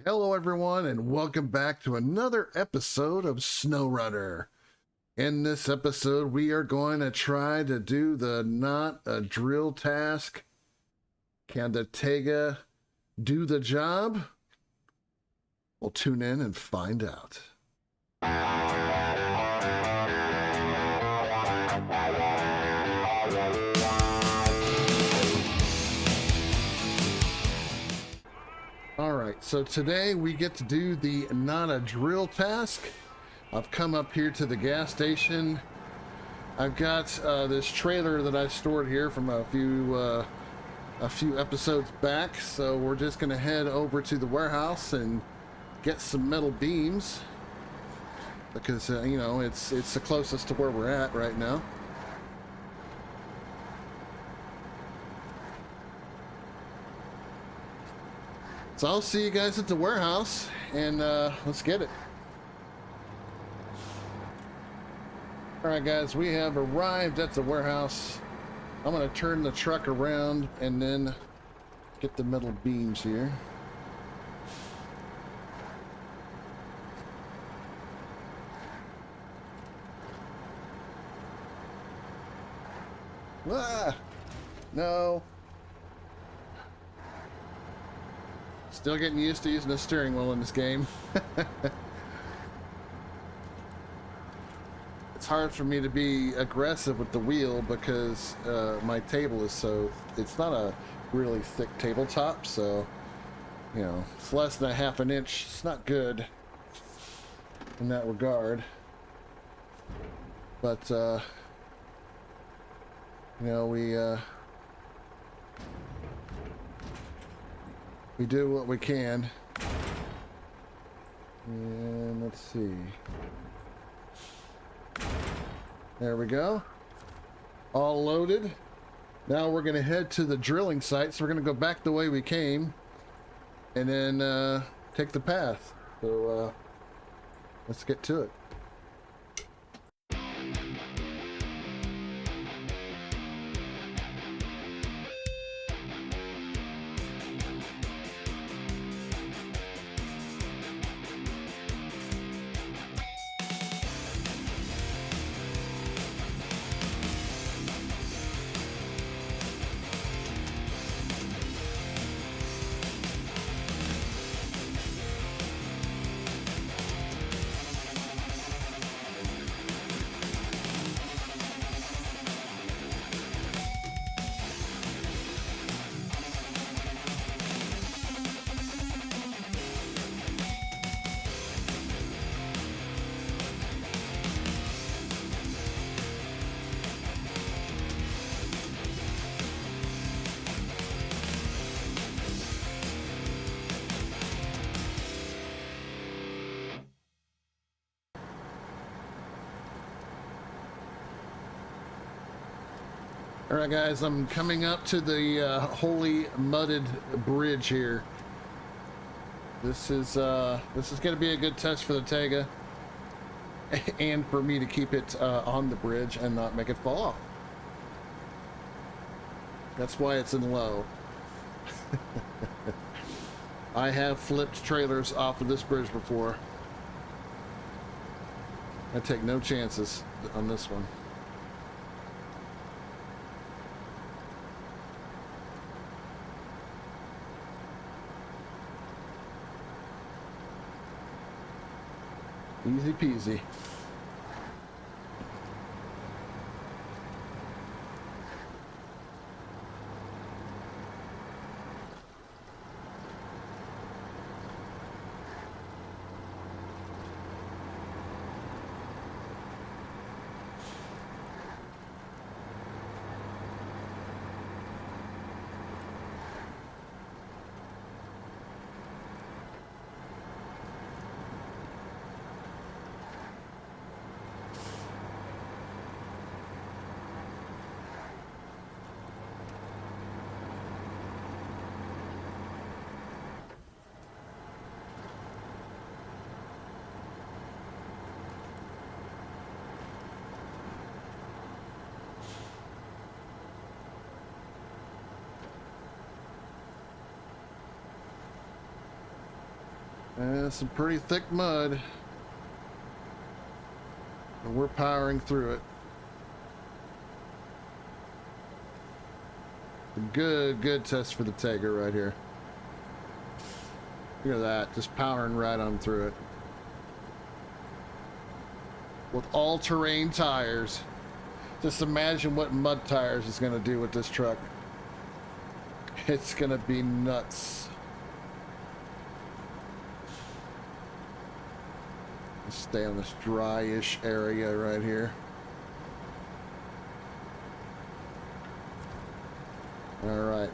Hello everyone and welcome back to another episode of SnowRunner. In this episode we are going to try to do the not a drill task. Can the Tayga do the job? We'll tune in and find out. Alright, so today we get to do the not a drill task. I've come up here to the gas station. I've got this trailer that I stored here from a few episodes back, so we're just going to head over to the warehouse and get some metal beams because you know, it's the closest to where we're at right now. So I'll see you guys at the warehouse, and let's get it. Alright guys, we have arrived at the warehouse. I'm going to turn the truck around and then get the metal beams here. Ah! No! Still getting used to using the steering wheel in this game. It's hard for me to be aggressive with the wheel because my table is it's not a really thick tabletop, so you know, it's less than a half an inch. It's not good in that regard, but you know, we do what we can. And let's see. There we go. All loaded. Now we're going to head to the drilling site. So we're going to go back the way we came and then take the path. So let's get to it. Alright guys, I'm coming up to the holy mudded bridge here. This is going to be a good test for the Tayga and for me to keep it on the bridge and not make it fall off. That's why it's in low. I have flipped trailers off of this bridge before. I take no chances on this one. Easy peasy. Some pretty thick mud. And we're powering through it. A good test for the Tayga right here. Look at that, just powering right on through it. With all-terrain tires. Just imagine what mud tires is going to do with this truck. It's going to be nuts. Let's stay on this dry-ish area right here. Alright,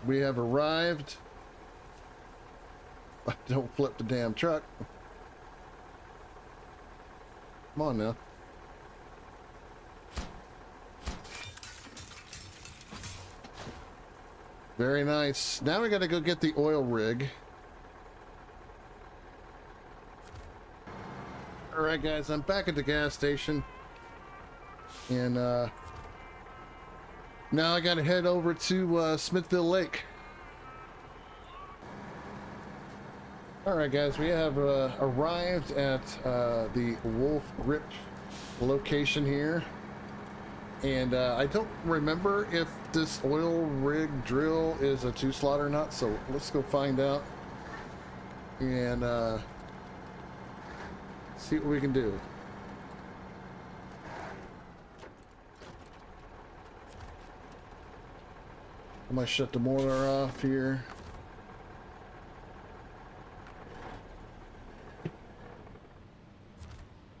we have arrived. Don't flip the damn truck. Come on now. Very nice. Now we gotta go get the oil rig. Alright guys, I'm back at the gas station. And now I gotta head over to Smithville Lake. Alright guys, we have arrived at the Wolf Grip location here. And I don't remember if this oil rig drill is a 2-slot or not, so let's go find out. And see what we can do. I'm gonna shut the motor off here.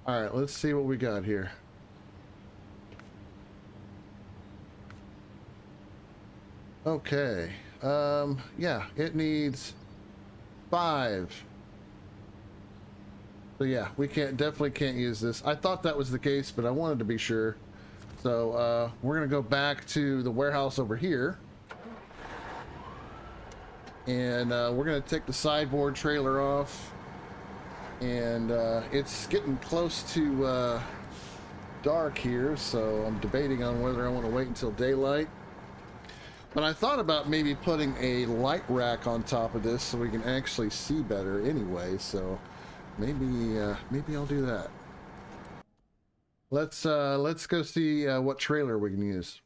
Alright, let's see what we got here. Okay. Yeah, it needs 5. So yeah, we definitely can't use this. I thought that was the case, but I wanted to be sure. So we're gonna go back to the warehouse over here. And we're gonna take the sideboard trailer off. And it's getting close to dark here, so I'm debating on whether I want to wait until daylight. But I thought about maybe putting a light rack on top of this so we can actually see better anyway, so maybe I'll do that. Let's go see what trailer we can use.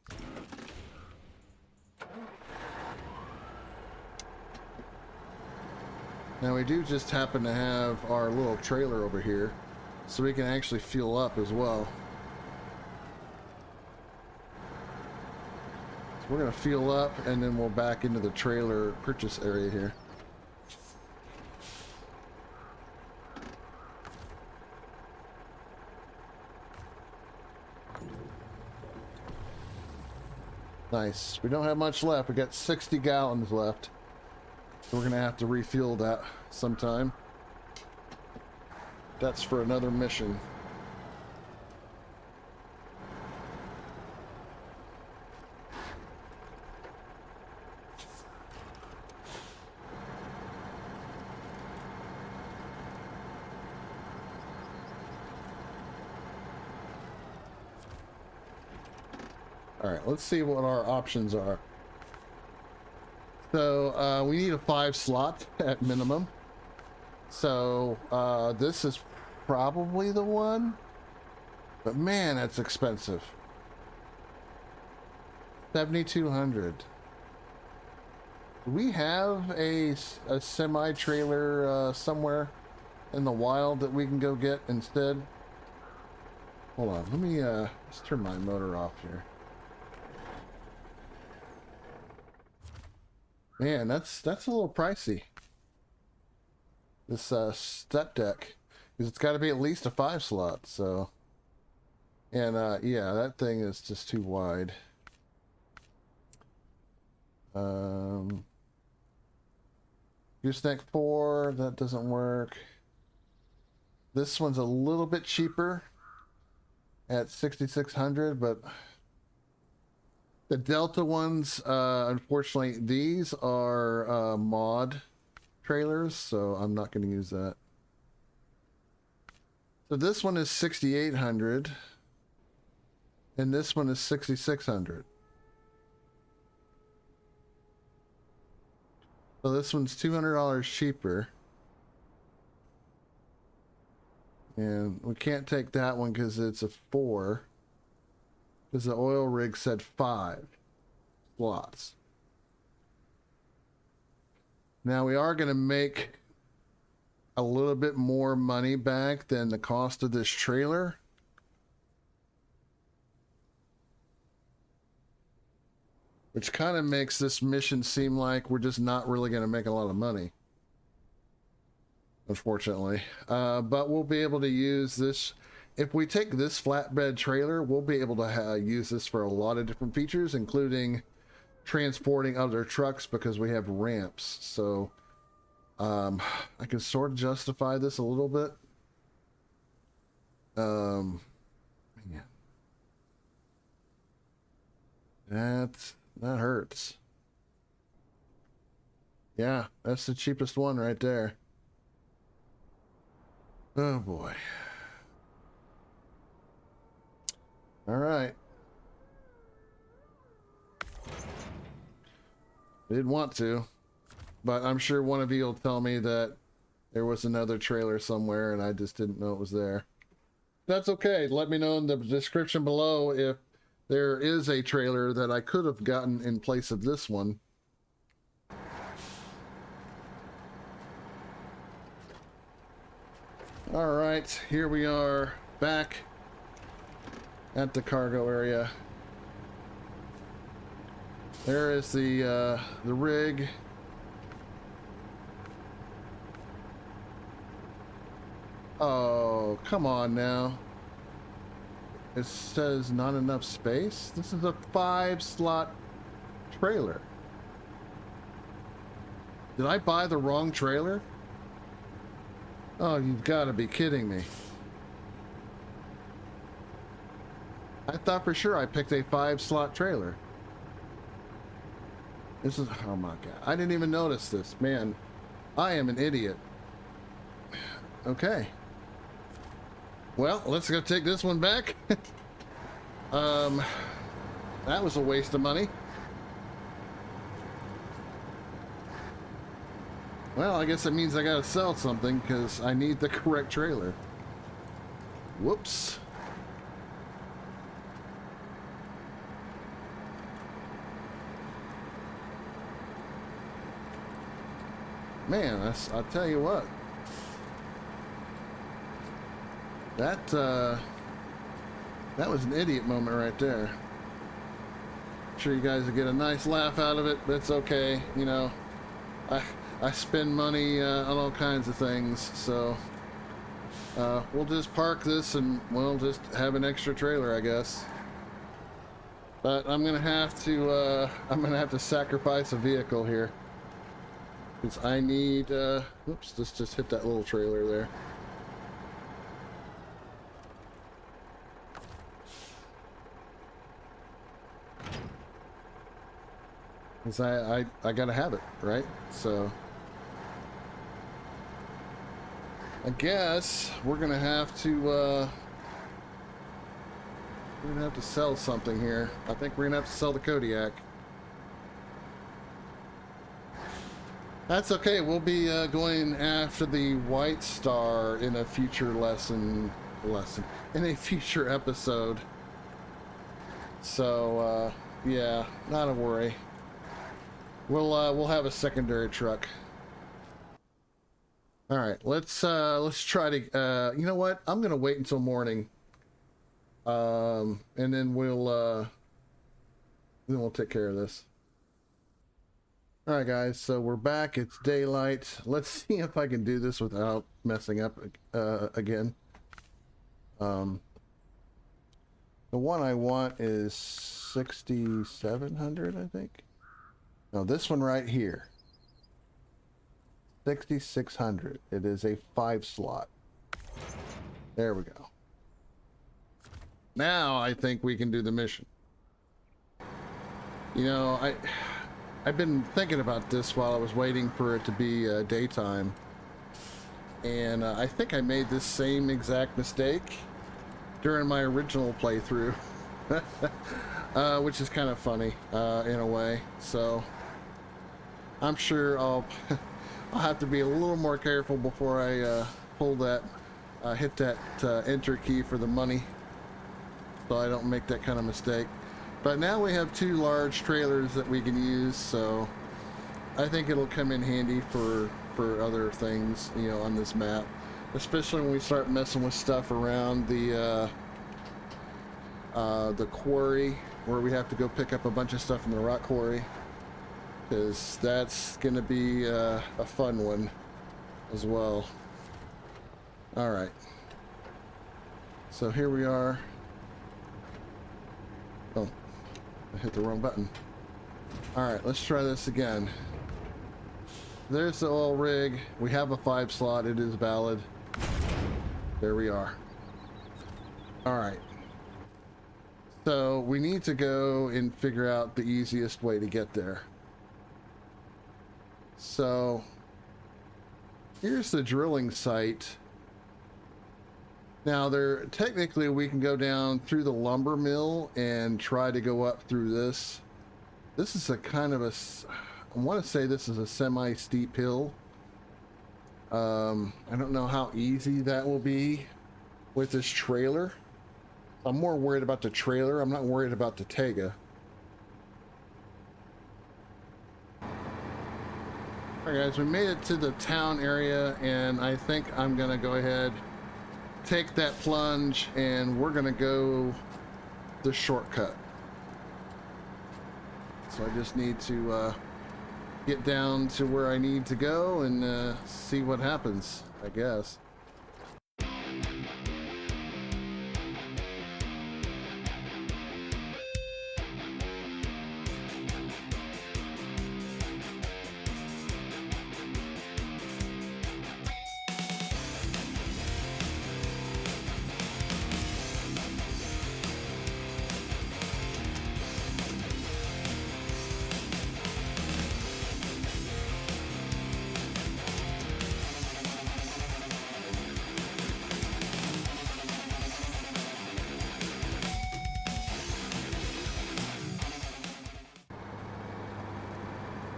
Now we do just happen to have our little trailer over here, so we can actually fuel up as well. So we're gonna fuel up and then we'll back into the trailer purchase area here. Nice. We don't have much left. We got 60 gallons left. So we're gonna have to refuel that sometime. That's for another mission. All right, let's see what our options are. So we need a 5-slot at minimum. So this is probably the one, but man, that's expensive. 7,200. Do we have a semi-trailer somewhere in the wild that we can go get instead? Hold on, let me let's turn my motor off here. Man, that's a little pricey. This step deck, because it's got to be at least a 5-slot. So, and yeah, that thing is just too wide. Gooseneck 4, that doesn't work. This one's a little bit cheaper at 6,600, but the Delta ones, unfortunately, these are mod trailers, so I'm not going to use that. So this one is 6,800, and this one is 6,600. So this one's $200 cheaper. And we can't take that one because it's a 4. Because the oil rig said 5 slots. Now we are going to make a little bit more money back than the cost of this trailer. Which kind of makes this mission seem like we're just not really going to make a lot of money. Unfortunately. But we'll be able to use this. If we take this flatbed trailer, we'll be able to use this for a lot of different features, including transporting other trucks because we have ramps. So I can sort of justify this a little bit. Yeah. That hurts. Yeah, that's the cheapest one right there. Oh boy. All right. Didn't want to, but I'm sure one of you will tell me that there was another trailer somewhere and I just didn't know it was there. That's okay. Let me know in the description below if there is a trailer that I could have gotten in place of this one. All right, here we are back at the cargo area. There is the rig. Oh, come on now. It says not enough space. This is a 5-slot trailer. Did I buy the wrong trailer? Oh, you've got to be kidding me. I thought for sure I picked a 5-slot trailer. This is, oh my God. I didn't even notice this. Man, I am an idiot. Okay. Well, let's go take this one back. That was a waste of money. Well, I guess that means I gotta sell something because I need the correct trailer. Whoops. Man, I'll tell you what. That was an idiot moment right there. I'm sure you guys will get a nice laugh out of it, but it's okay. You know, I spend money on all kinds of things, so we'll just park this and we'll just have an extra trailer, I guess. But I'm gonna have to sacrifice a vehicle here because I need. Oops, just hit that little trailer there. Because I gotta have it, right? So I guess we're gonna have to sell something here. I think we're gonna have to sell the Kodiak. That's okay. We'll be going after the White Star in a future lesson in a future episode. So yeah, not a worry. We'll have a secondary truck. All right, let's try to. You know what? I'm gonna wait until morning, and then we'll take care of this. All right, guys. So we're back. It's daylight. Let's see if I can do this without messing up again. The one I want is 6,700, I think. No, this one right here. 6,600. It is a 5-slot. There we go. Now I think we can do the mission. You know, I've been thinking about this while I was waiting for it to be daytime. And I think I made this same exact mistake during my original playthrough. Which is kind of funny in a way. So I'm sure I'll have to be a little more careful before I pull that hit that enter key for the money, so I don't make that kind of mistake. But now we have 2 large trailers that we can use, so I think it'll come in handy for other things, you know, on this map, especially when we start messing with stuff around the quarry, where we have to go pick up a bunch of stuff in the rock quarry, because that's gonna be a fun one as well. All right, so here we are. Oh, I hit the wrong button. All right, let's try this again. There's the oil rig. We have a 5 slot. It is valid. There we are. All right. So we need to go and figure out the easiest way to get there. So here's the drilling site. Now technically we can go down through the lumber mill and try to go up through this. This is a kind of I want to say this is a semi-steep hill. I don't know how easy that will be with this trailer. I'm more worried about the trailer. I'm not worried about the Tayga. Alright guys, we made it to the town area, and I think I'm gonna go ahead, take that plunge, and we're gonna go the shortcut. So I just need to get down to where I need to go and see what happens, I guess.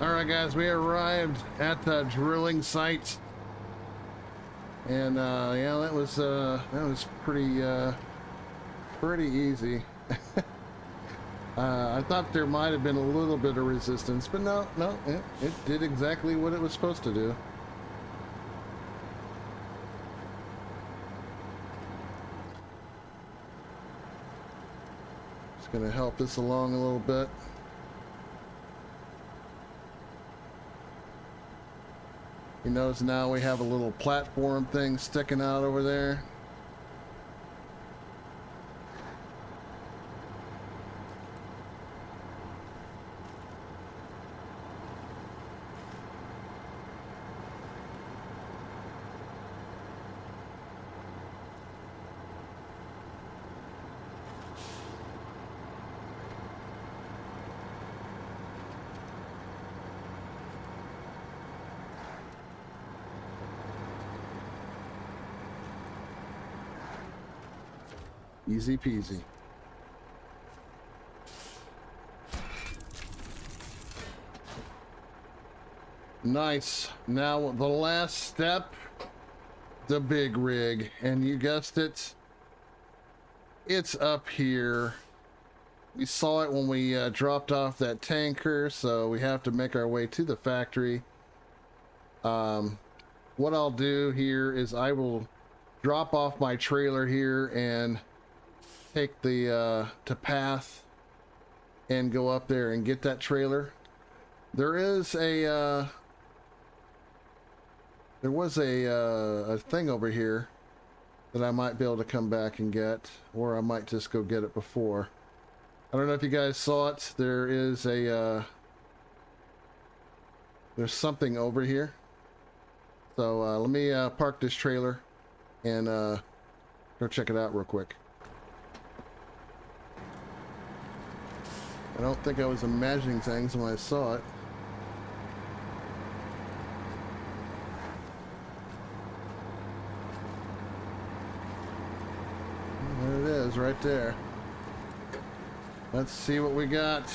Alright guys, we arrived at the drilling site, and yeah, that was pretty easy. I thought there might have been a little bit of resistance, but no, it did exactly what it was supposed to do. Just gonna help this along a little bit. You notice now we have a little platform thing sticking out over there. Easy peasy. Nice. Now the last step, the big rig, and you guessed it, it's up here. We saw it when we dropped off that tanker, so we have to make our way to the factory. What I'll do here is I will drop off my trailer here and take the to path and go up there and get that trailer. There is a there was a thing over here that I might be able to come back and get, or I might just go get it before. I don't know if you guys saw it. There is a there's something over here. So let me park this trailer and go check it out real quick. I don't think I was imagining things when I saw it. There it is, right there. Let's see what we got.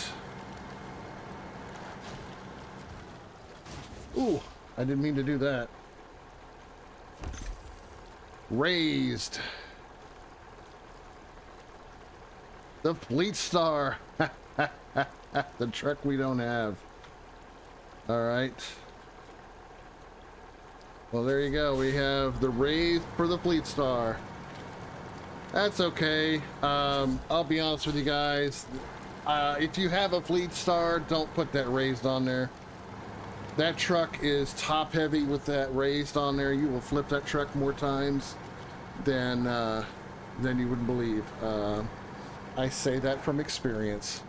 Ooh, I didn't mean to do that. raised. The Fleet Star. The truck we don't have. All right. Well, there you go. We have the raised for the Fleet Star. That's okay. I'll be honest with you guys. If you have a Fleet Star, don't put that raised on there. That truck is top heavy with that raised on there. You will flip that truck more times than you wouldn't believe. I say that from experience.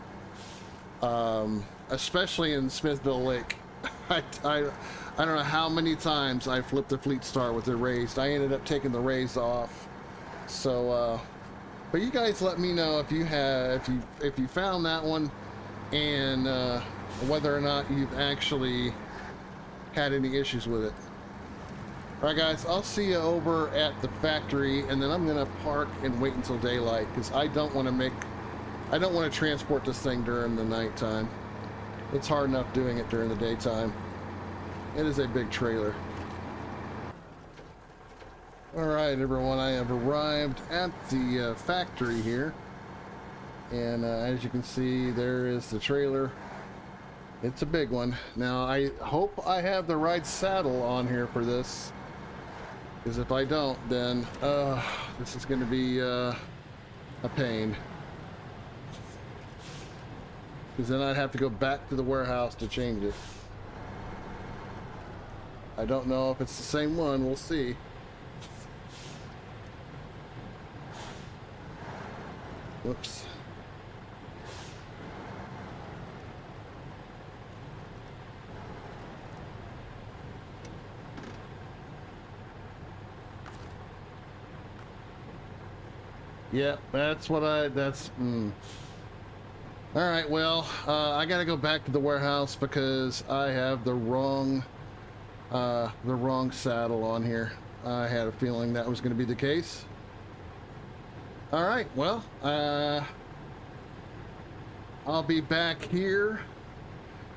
Especially in Smithville Lake. I don't know how many times I flipped the Fleet Star with the raised. I ended up taking the raised off. So, but you guys let me know if you found that one, and whether or not you've actually had any issues with it. All right, guys, I'll see you over at the factory, and then I'm gonna park and wait until daylight because I don't want to transport this thing during the nighttime. It's hard enough doing it during the daytime. It is a big trailer. All right, everyone, I have arrived at the factory here, and as you can see, there is the trailer. It's a big one. Now, I hope I have the right saddle on here for this, because if I don't, then this is going to be a pain. Because then I'd have to go back to the warehouse to change it. I don't know if it's the same one. We'll see. Whoops. Yeah, that's what All right, well, I gotta go back to the warehouse because I have the wrong saddle on here. I had a feeling that was gonna be the case. All right, well, I'll be back here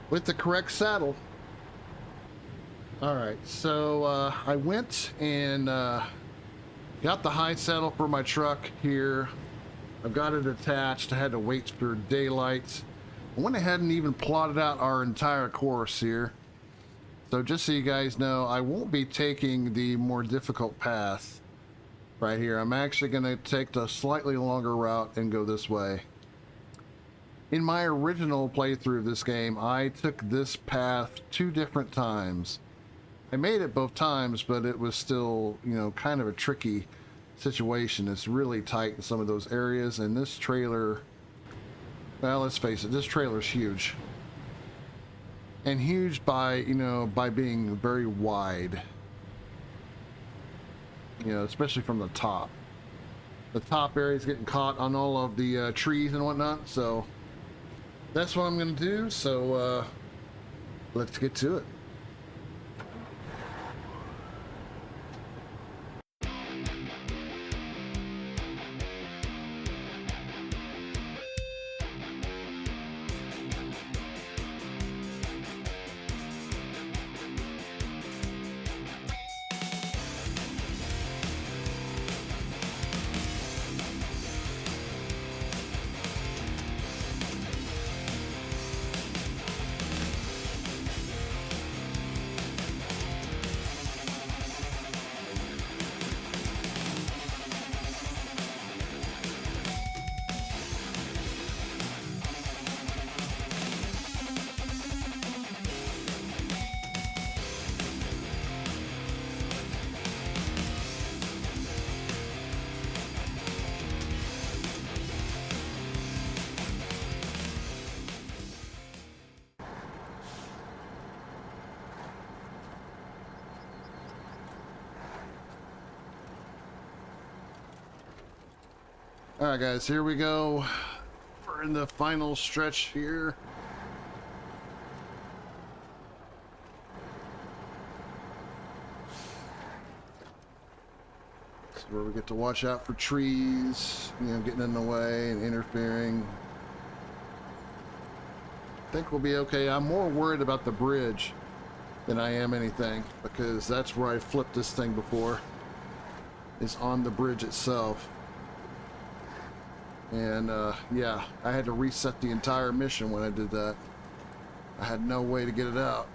with the correct saddle. All right, so I went and got the high saddle for my truck here. I've got it attached. I had to wait for daylight. I went ahead and even plotted out our entire course here. So just so you guys know, I won't be taking the more difficult path right here. I'm actually going to take the slightly longer route and go this way. In my original playthrough of this game, I took this path 2 different times. I made it both times, but it was still, you know, kind of a tricky situation. It's really tight in some of those areas, and this trailer, well, let's face it, this trailer is huge. And huge by, you know, by being very wide. You know, especially from the top. The top area is getting caught on all of the trees and whatnot, so that's what I'm going to do, so let's get to it. All right, guys, here we go. We're in the final stretch here. This is where we get to watch out for trees, you know, getting in the way and interfering. I think we'll be okay. I'm more worried about the bridge than I am anything, because that's where I flipped this thing before. is on the bridge itself. And yeah, I had to reset the entire mission when I did that. I had no way to get it out.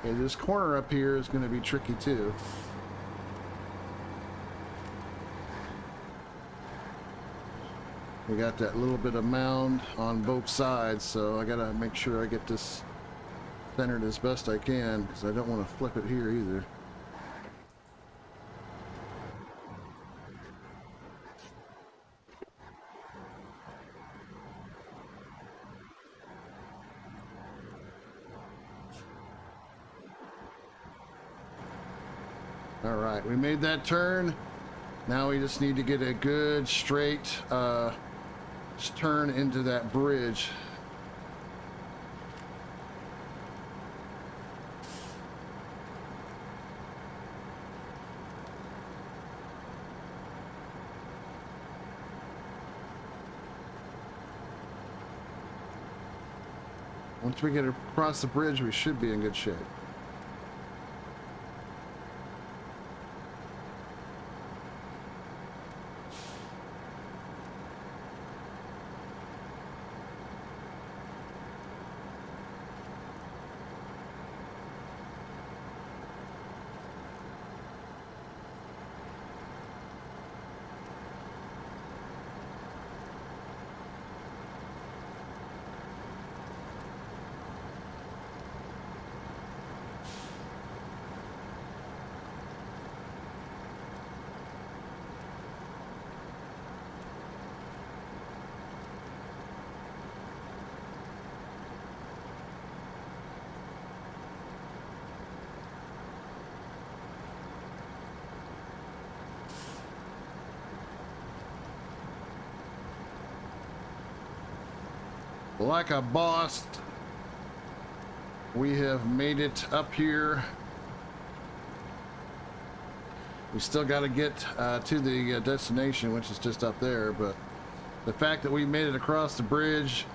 Okay, this corner up here is going to be tricky too. We got that little bit of mound on both sides, so I gotta make sure I get this centered as best I can, because I don't want to flip it here either. All right, we made that turn. Now we just need to get a good straight turn into that bridge. Once we get across the bridge, we should be in good shape. Like a boss, we have made it up here. We still got to get to the destination, which is just up there, but the fact that we made it across the bridge,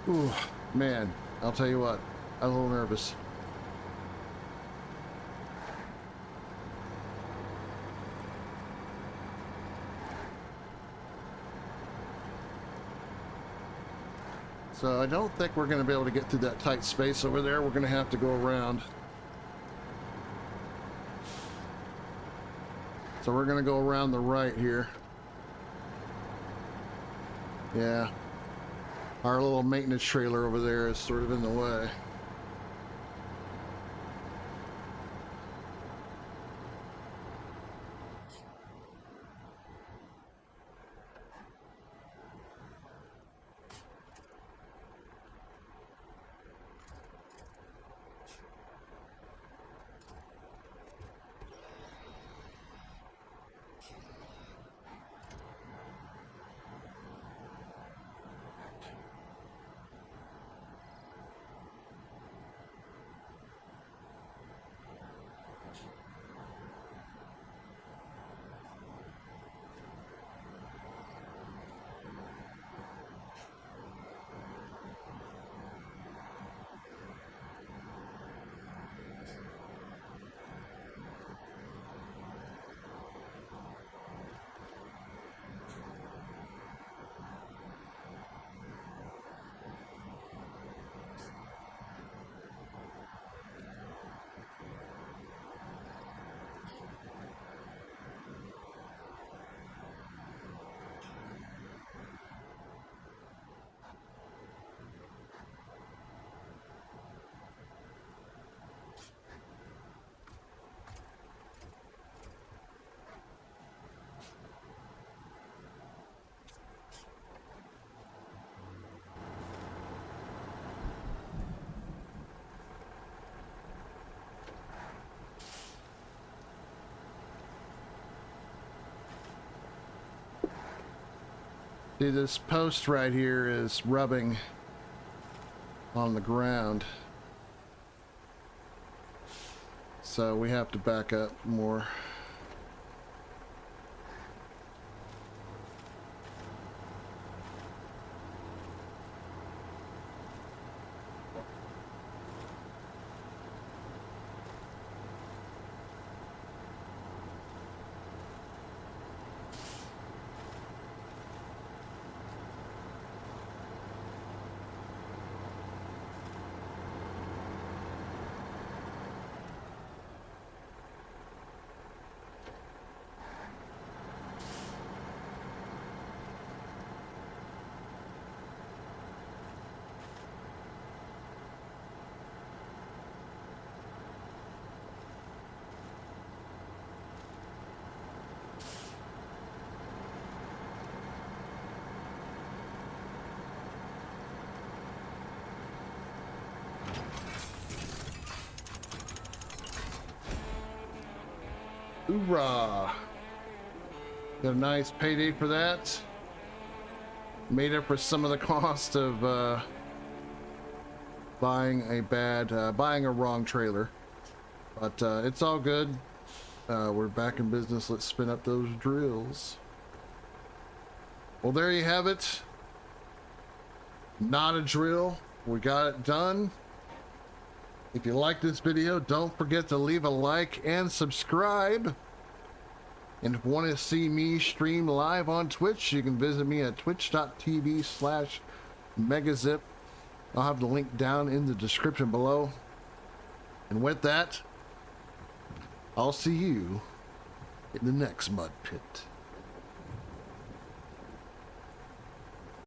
ooh, man, I'll tell you what, I'm a little nervous. So I don't think we're going to be able to get through that tight space over there. We're going to have to go around. So we're going to go around the right here. Yeah. Our little maintenance trailer over there is sort of in the way. See, this post right here is rubbing on the ground. So we have to back up more. Hoorah! Got a nice payday for that. Made up for some of the cost of buying a wrong trailer. But it's all good. We're back in business. Let's spin up those drills. Well, there you have it. Not a drill. We got it done. If you like this video, don't forget to leave a like and subscribe. And if you want to see me stream live on Twitch, you can visit me at twitch.tv/megazip. I'll have the link down in the description below. And with that, I'll see you in the next mud pit.